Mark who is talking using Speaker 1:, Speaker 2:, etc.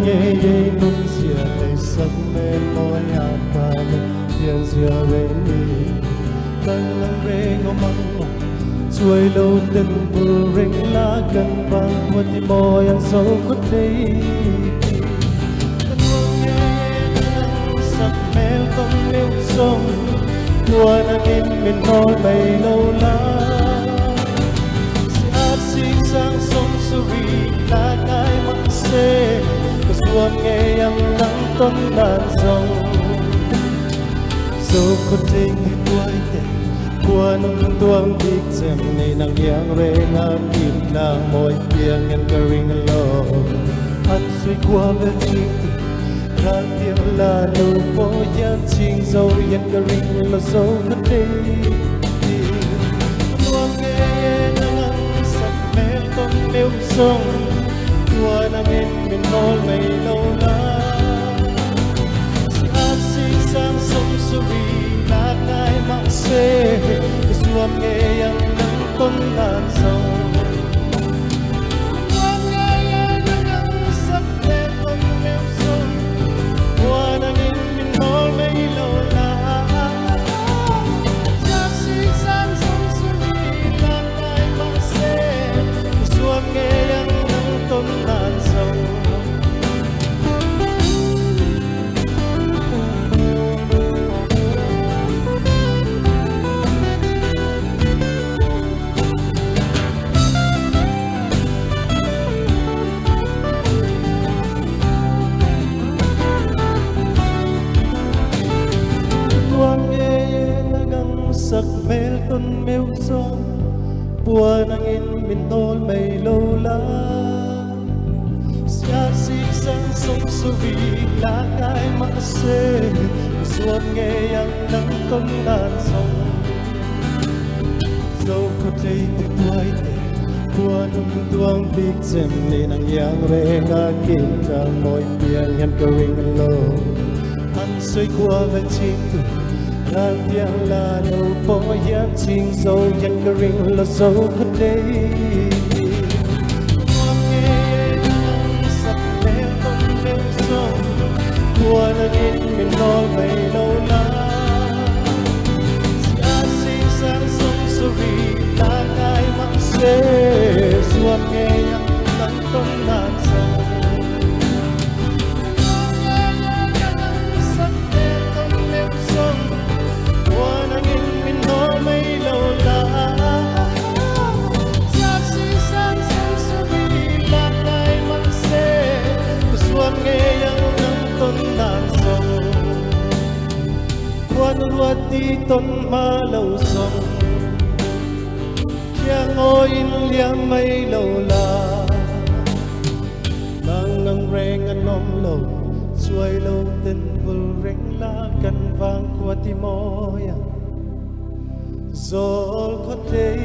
Speaker 1: nghe dây nung xìa tay sắc mê môi hạt và mình tiền xìa về đi cần lăng rê ngô măng chuối lâu tình vừa rinh lá gần vàng qua thì môi ăn sâu khuất đi cần nghe nắng sắc mê không yêu sông qua nắng in mình nói mây lâu lá sang sông suri là cái mắt xê xuân nghe âm nắng tâm đàn rồng dẫu có tình thì quay tên qua nông tuang big xem này nàng yang re ngang kim là môi tiếng nhân cơ ring lo hắn suy qua về tình ra tiếng là nụ phố yan chinh dâu nhân cơ ring lo dấu mất đi yêu sông qua nắng in mình nói mây lâu lá hát xinh sang sông suri là cái mắc xê xuân nghe âm nắng tuấn đàn sông qua nắng in mình nói mây lâu lá hát xinh sang sông suri là cái mắc xê xuân nghe âm nắng tuấn đàn sông quang nghe nagang sắc mel tuấn mêu sông bùa nang in mình thôi mây lâu lá xa xí sang sông suri là cái mắt xê xuân nghe âm nắng tuấn đàn sông dẫu có thấy từ tuổi tệ bùa nung tuang big xem này nàng yang re nga kim trang môi tiếng nhân cơ ring lo hắn xoay qua về chính tu lan tiếng là nụ phố yan chinh dâu nhân cơ ring lo dấu khuất đây qua nắng in mình nói mây lâu lá xa xinh sang sông suri là cái mắc xê xuân nghe âm nắng tuấn đàn sông sắc đen không nêu sông qua nắng in mình nói mây lâu lá xa xinh sang sông suri là cái mắc xê xuân nghe âm tuấn đàn sông quan luật đi tuấn ma lâu sông kia ngồi in liang mây lâu la đang ngang re ngang nom lâu xuôi lâu tình vul reng la căn vang qua ti moya zol khote